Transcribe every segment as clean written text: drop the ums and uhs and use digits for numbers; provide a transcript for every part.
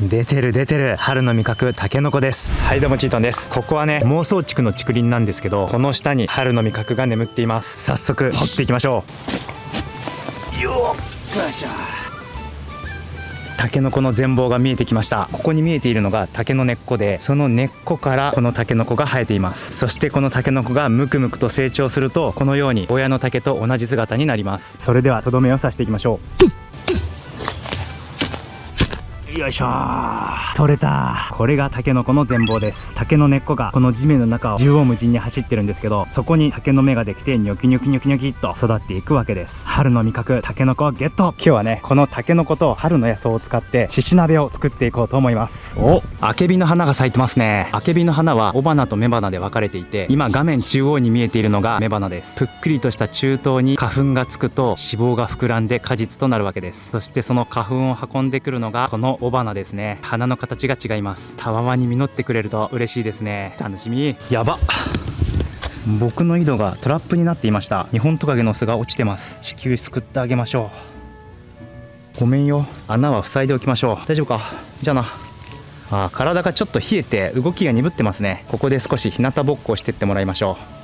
出てる出てる、春の味覚タケノコです。はい、どうもチートンです。ここはね、妄想地区の竹林なんですけど、この下に春の味覚が眠っています。早速掘っていきましょう。よっしゃ。タケノコの全貌が見えてきました。ここに見えているのが竹の根っこで、その根っこからこのタケノコが生えています。そしてこのタケノコがムクムクと成長すると、このように親の竹と同じ姿になります。それではとどめを刺していきましょう。よいしょー、取れた。これがタケノコの全貌です。竹の根っこがこの地面の中を縦横無尽に走ってるんですけど、そこに竹の芽ができてニョキニョキニョキニョキっと育っていくわけです。春の味覚タケノコゲット。今日はね、このタケノコと春の野草を使ってしし鍋を作っていこうと思います。お、アケビの花が咲いてますね。アケビの花は雄花と雌花で分かれていて、今画面中央に見えているのが雌花です。ぷっくりとした中東に花粉がつくと脂肪が膨らんで果実となるわけです。そしてその花粉を運んでくるのがこの雄花ですね。花の形が違います。たわわに実ってくれると嬉しいですね。楽しみ。やば、僕の井戸がトラップになっていました。ニホントカゲの巣が落ちてます。地球すくってあげましょう。ごめんよ、穴は塞いでおきましょう。大丈夫か。じゃあな。体がちょっと冷えて動きが鈍ってますね。ここで少し日向ぼっこをしてってもらいましょう。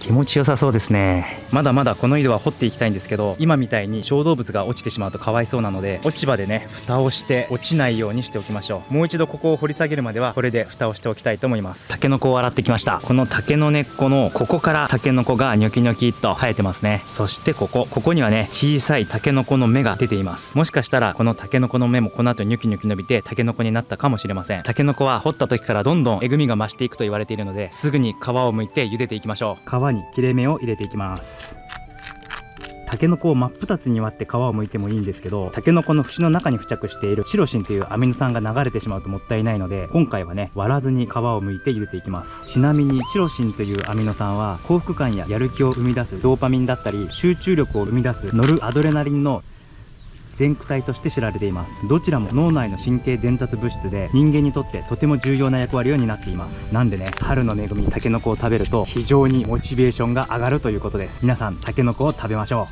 気持ちよさそうですね。まだまだこの井戸は掘っていきたいんですけど、今みたいに小動物が落ちてしまうとかわいそうなので、落ち葉でね蓋をして落ちないようにしておきましょう。もう一度ここを掘り下げるまではこれで蓋をしておきたいと思います。タケノコを洗ってきました。この竹の根っこのここからタケノコがニョキニョキっと生えてますね。そしてここにはね、小さいタケノコの芽が出ています。もしかしたらこのタケノコの芽もこの後ニョキニョキ伸びてタケノコになったかもしれません。タケノコは掘った時からどんどんえぐみが増していくと言われているので、すぐに皮を剥いて茹でていきましょう。皮に切れ目を入れていきます。タケノコを真っ二つに割って皮を剥いてもいいんですけど、タケノコの節の中に付着しているチロシンというアミノ酸が流れてしまうともったいないので、今回はね割らずに皮を剥いて茹でていきます。ちなみにチロシンというアミノ酸は幸福感ややる気を生み出すドーパミンだったり、集中力を生み出すノルアドレナリンの前駆体として知られています。どちらも脳内の神経伝達物質で、人間にとってとても重要な役割を担っています。なんでね、春の恵みタケノコを食べると非常にモチベーションが上がるということです。皆さんタケノコを食べましょ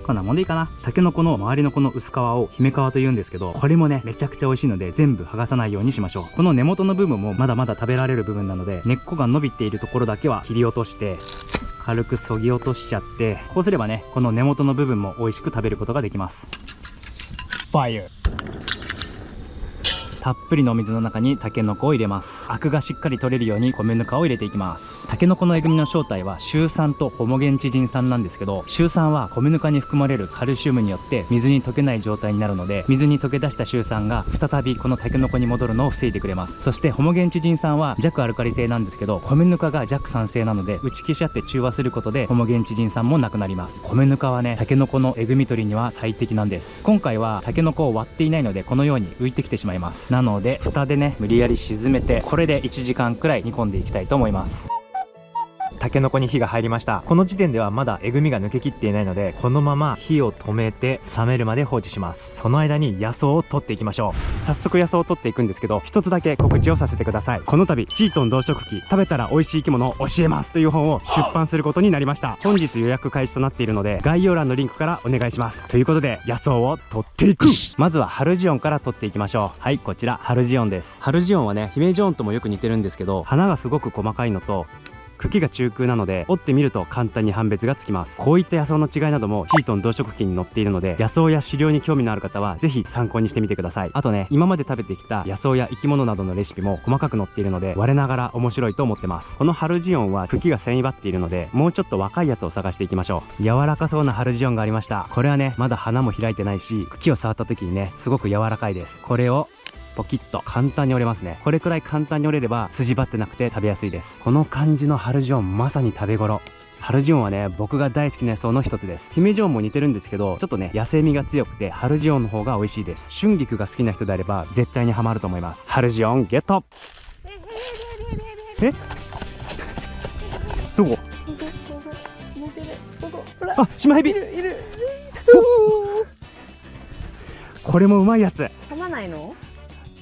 う。こんなもんでいいかな。タケノコの周りのこの薄皮を姫皮と言うんですけど、これもねめちゃくちゃ美味しいので全部剥がさないようにしましょう。この根元の部分もまだまだ食べられる部分なので、根っこが伸びているところだけは切り落として軽くそぎ落としちゃって、こうすればねこの根元の部分も美味しく食べることができます。ファイヤー。たっぷりのお水の中にタケノコを入れます。アクがしっかり取れるように米ぬかを入れていきます。タケノコのえぐみの正体はシュウ酸とホモゲンチジン酸なんですけど、シュウ酸は米ぬかに含まれるカルシウムによって水に溶けない状態になるので、水に溶け出したシュウ酸が再びこのタケノコに戻るのを防いでくれます。そしてホモゲンチジン酸は弱アルカリ性なんですけど、米ぬかが弱酸性なので打ち消し合って中和することでホモゲンチジン酸もなくなります。米ぬかはねタケノコのえぐみ取りには最適なんです。今回はタケノコを割っていないのでこのように浮いてきてしまいます。なので蓋でね無理やり沈めて、これで1時間くらい煮込んでいきたいと思います。タケノコに火が入りました。この時点ではまだえぐみが抜けきっていないので、このまま火を止めて冷めるまで放置します。その間に野草を取っていきましょう。早速野草を取っていくんですけど、一つだけ告知をさせてください。この度チートン動植物食べたら美味しい生き物を教えますという本を出版することになりました。本日予約開始となっているので、概要欄のリンクからお願いします。ということで野草を取っていく。まずはハルジオンから取っていきましょう。はい、こちらハルジオンです。ハルジオンはね姫ジョーンともよく似てるんですけど、花がすごく細かいのと茎が中空なので、折ってみると簡単に判別がつきます。こういった野草の違いなどもチートン動植物に載っているので、野草や狩猟に興味のある方はぜひ参考にしてみてください。あとね、今まで食べてきた野草や生き物などのレシピも細かく載っているので、我ながら面白いと思ってます。このハルジオンは茎が繊維張っているので、もうちょっと若いやつを探していきましょう。柔らかそうなハルジオンがありました。これはねまだ花も開いてないし、茎を触った時にねすごく柔らかいです。これをポキッと簡単に折れますね。これくらい簡単に折れれば筋張ってなくて食べやすいです。この感じのハルジオンまさに食べ頃。ハルジオンはね僕が大好きな野草の一つです。姫ジョーンも似てるんですけど、ちょっとね野生味が強くてハルジオンの方が美味しいです。春菊が好きな人であれば絶対にハマると思います。ハルジオンゲット。えどこ？あ、シマヘビいる。これもうまいやつ。噛まないの？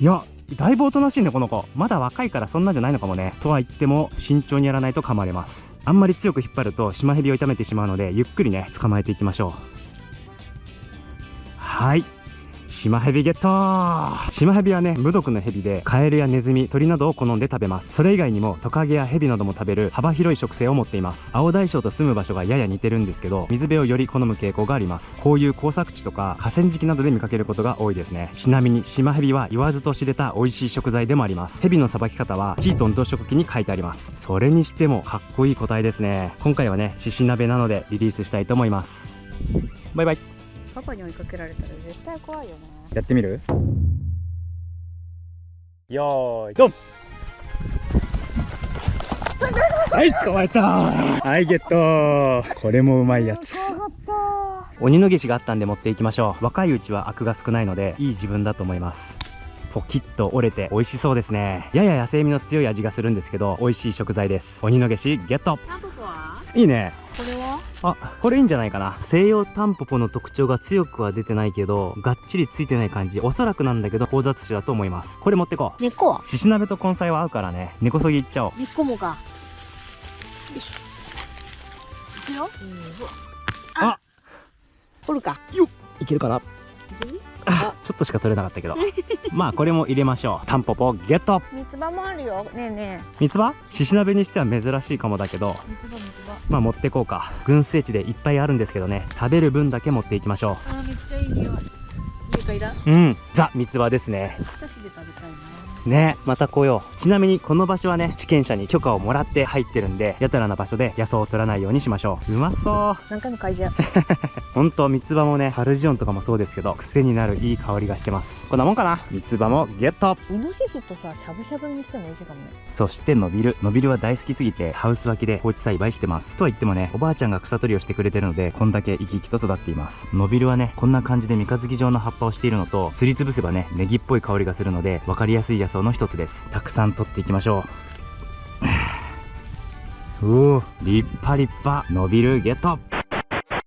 いやだいぶおとなしいねこの子。まだ若いからそんなんじゃないのかもね。とは言っても慎重にやらないと噛まれます。あんまり強く引っ張るとシマヘビを痛めてしまうので、ゆっくりね捕まえていきましょう。はい、シマヘビゲット。シマヘビはね、無毒のヘビで、カエルやネズミ、鳥などを好んで食べます。それ以外にもトカゲやヘビなども食べる幅広い食性を持っています。青大将と住む場所がやや似てるんですけど、水辺をより好む傾向があります。こういう耕作地とか河川敷などで見かけることが多いですね。ちなみにシマヘビは言わずと知れた美味しい食材でもあります。ヘビのさばき方はチートンと食記に書いてあります。それにしてもかっこいい個体ですね。今回はね、獅子鍋なのでリリースしたいと思います。バイバイ。パパに追いかけられたら絶対怖いよね。やってみる？よーいドン。はい、捕まえた。はい、ゲット。これもうまいやつ。鬼のゲシがあったんで持っていきましょう。若いうちはアクが少ないのでいい自分だと思います。ポキッと折れて美味しそうですね。やや野生味の強い味がするんですけど美味しい食材です。鬼のゲシゲット。タンポポいいね。これは？あ、これいいんじゃないかな。西洋タンポポの特徴が強くは出てないけどがっちりついてない感じ。おそらくなんだけど交雑種だと思います。これ持ってこう。根っこは？獅子鍋と根菜は合うからね。根こそぎいっちゃおう。根っこもか。よいしょ。いくよ。あ、取るか。いけるかな。あ、ちょっとしか取れなかったけどまあこれも入れましょう。タンポポゲット。三つ葉もあるよ。ねえね三つ葉？獅子鍋にしては珍しいかもだけど、え。三つ葉。まあ持ってこうか。群生地でいっぱいあるんですけどね、食べる分だけ持っていきましょあー、めっちゃいい匂い。家嗅いだ？う。うん、ザ三つ葉ですね。私で食べたいな。ね、また来よう。ちなみにこの場所はね、地権者に許可をもらって入ってるんで、やたらな場所で野草を取らないようにしましょう。うまそう。何回も嗅いじゃう。ほんと三つ葉もね、ハルジオンとかもそうですけど癖になるいい香りがしてます。こんなもんかな。三つ葉もゲット。イノシシとさ、しゃぶしゃぶにしても美味しいかもね。そしてノビルは大好きすぎてハウス脇で放置栽培してます。とは言ってもね、おばあちゃんが草取りをしてくれてるのでこんだけ生き生きと育っています。ノビルはね、こんな感じで三日月状の葉っぱをしているのと、すりつぶせばね、ネギっぽい香りがするので分かりやすい野草の一つです。たくさん取っていきましょう。うお、立派立派。ノビルゲット。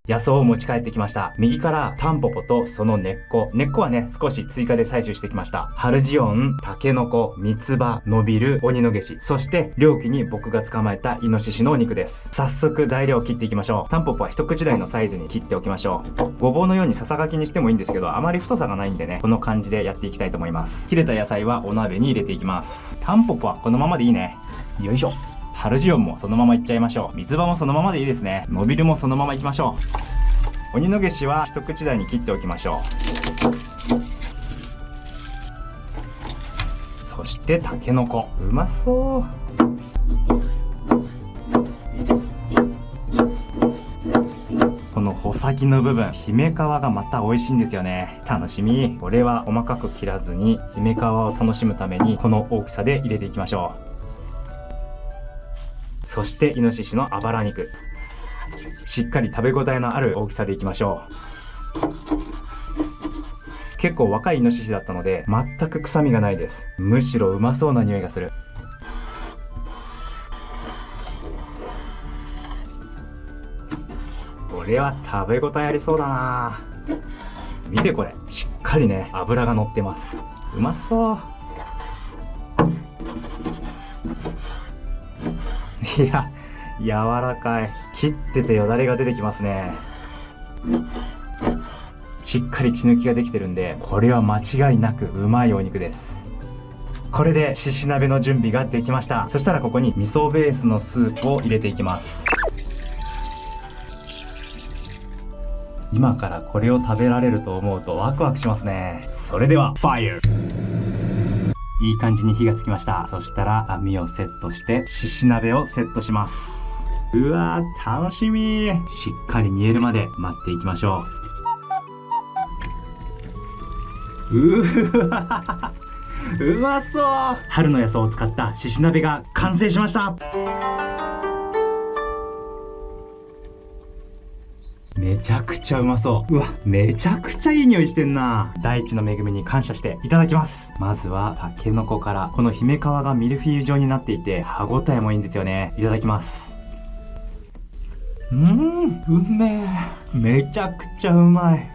野草を持ち帰ってきました。右からタンポポとその根っこはね、少し追加で採取してきました。ハルジオン、タケノコ、三つ葉、ノビル、鬼のゲシ、そして猟奇に僕が捕まえたイノシシのお肉です。早速材料を切っていきましょう。タンポポは一口大のサイズに切っておきましょう。ごぼうのようにささがきにしてもいいんですけど、あまり太さがないんでね、この感じでやっていきたいと思います。切れた野菜はお鍋に入れていきます。タンポポはこのままでいいね。よいしょ。ハルジオンもそのままいっちゃいましょう。三つ葉もそのままでいいですね。ノビルもそのままいきましょう。鬼のゲシは一口大に切っておきましょう。そしてタケノコ、うまそう。この穂先の部分、姫皮がまた美味しいんですよね。楽しみ。これは細かく切らずに姫皮を楽しむためにこの大きさで入れていきましょう。そしてイノシシのあばら肉、しっかり食べ応えのある大きさでいきましょう。結構若いイノシシだったので全く臭みがないです。むしろうまそうな匂いがする。これは食べ応えありそうだな。見てこれ、しっかりね脂が乗ってます。うまそう。いや、柔らかい。切っててよだれが出てきますね。しっかり血抜きができてるんで、これは間違いなくうまいお肉です。これで獅子鍋の準備ができました。そしたらここに味噌ベースのスープを入れていきます。今からこれを食べられると思うとワクワクしますね。それではファイヤー。いい感じに火がつきました。そしたら網をセットして獅子鍋をセットします。うわー、楽しみ。しっかり煮えるまで待っていきましょう。うわうまそう。春の野草を使った獅子鍋が完成しました。めちゃくちゃうまそう。うわ、めちゃくちゃいい匂いしてんな。大地の恵みに感謝していただきます。まずはタケノコから。この姫皮がミルフィーユ状になっていて歯ごたえもいいんですよね。いただきます。うめえ。めちゃくちゃうまい。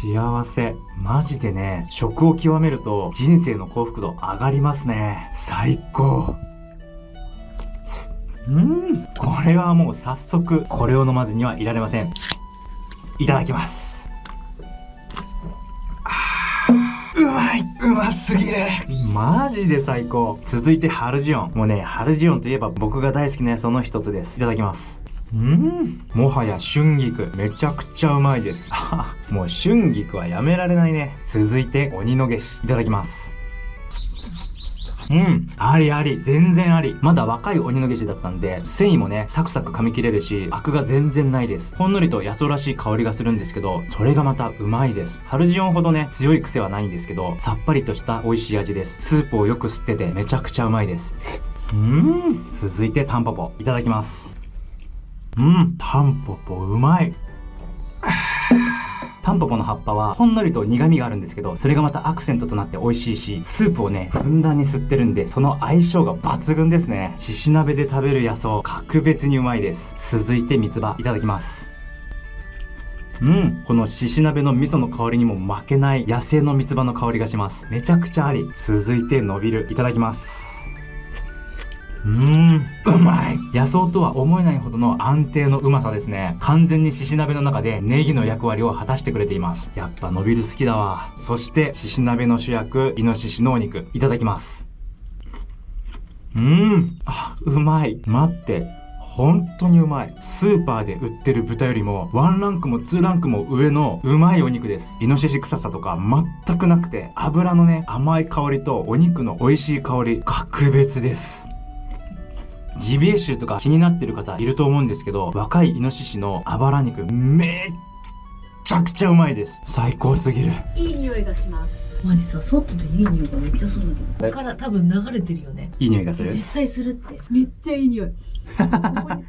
幸せ。マジでね、食を極めると人生の幸福度上がりますね。最高。これはもう早速これを飲まずにはいられません。いただきます。うますぎる。マジで最高。続いてハルジオン。もうね、ハルジオンといえば僕が大好きなその一つです。いただきます。もはや春菊、めちゃくちゃうまいです。もう春菊はやめられないね。続いて鬼の夏至、いただきます。ありあり、全然あり。まだ若い鬼の夏至だったんで、繊維もね、サクサク噛み切れるし、アクが全然ないです。ほんのりと野草らしい香りがするんですけど、それがまたうまいです。ハルジオンほどね、強い癖はないんですけど、さっぱりとした美味しい味です。スープをよく吸ってて、めちゃくちゃうまいです。続いてタンポポ、いただきます。タンポポうまい。タンポポの葉っぱはほんのりと苦味があるんですけど、それがまたアクセントとなって美味しいし、スープをねふんだんに吸ってるんで、その相性が抜群ですね。しし鍋で食べる野草、格別にうまいです。続いて三つ葉、いただきます。このしし鍋の味噌の香りにも負けない野生の三つ葉の香りがします。めちゃくちゃあり。続いて伸びる、いただきます。うまい。野草とは思えないほどの安定のうまさですね。完全にしし鍋の中でネギの役割を果たしてくれています。やっぱ伸びる好きだわ。そしてしし鍋の主役、イノシシのお肉、いただきます。うまい。待って、本当にうまい。スーパーで売ってる豚よりも1ランクも2ランクも上のうまいお肉です。イノシシ臭さとか全くなくて、油のね甘い香りとお肉の美味しい香り、格別です。ジビエ臭とか気になってる方いると思うんですけど、若いイノシシのあばら肉めっちゃくちゃうまいです。最高すぎる。いい匂いがします。マジさ、外でいい匂いがめっちゃするんだけど、だから多分流れてるよね。いい匂いがする。絶対するって。めっちゃいい匂い。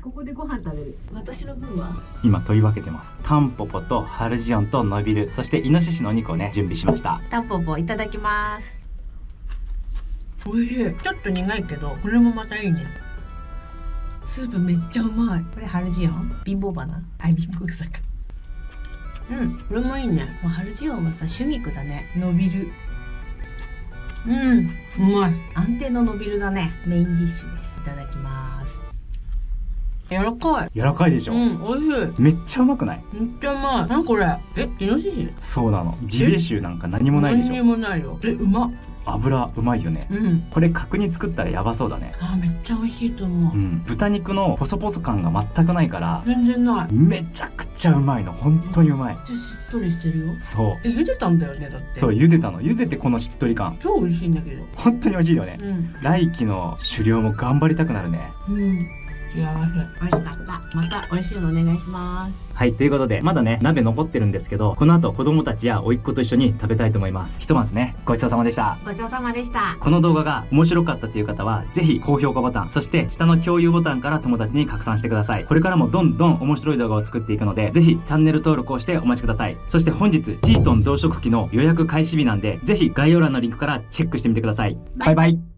ここでご飯食べる。私の分は今取り分けてます。タンポポとハルジオンとノビル、そしてイノシシのお肉をね準備しました。タンポポいただきます。おいしい。ちょっと苦いけどこれもまたいいね。スープめっちゃうまい。これハルジオン、貧乏花、貧乏草か。これもいいね。もうハルジオンはさ、春菊だね。伸びる。うまい。安定の伸びるだね。メインディッシュです。いただきます。柔らかい。柔らかいでしょ。美味しい。めっちゃうまくない？めっちゃうまい。なんこれ。イノシシ？そうなの。ジビエ臭なんか何もないでしょ。何にもないよ。うまっ。油うまいよね。これ角煮作ったらやばそうだね。めっちゃ美味しいと思う。豚肉のポソポソ感が全くないから。全然ない。めちゃくちゃうまいの。本当にうまい。めっちゃしっとりしてるよ。そう。茹でたんだよね、だって。そう、茹でたの。茹でてこのしっとり感。超美味しいんだけど。本当に美味しいよね。来期の狩猟も頑張りたくなるね。幸せ。美味しかった。また美味しいのお願いします。はい、ということでまだね鍋残ってるんですけど、この後子供たちや甥っ子と一緒に食べたいと思います。ひとまずね、ごちそうさまでした。ごちそうさまでした。この動画が面白かったという方はぜひ高評価ボタン、そして下の共有ボタンから友達に拡散してください。これからもどんどん面白い動画を作っていくので、ぜひチャンネル登録をしてお待ちください。そして本日チートン動植機の予約開始日なんで、ぜひ概要欄のリンクからチェックしてみてください。バイバイ。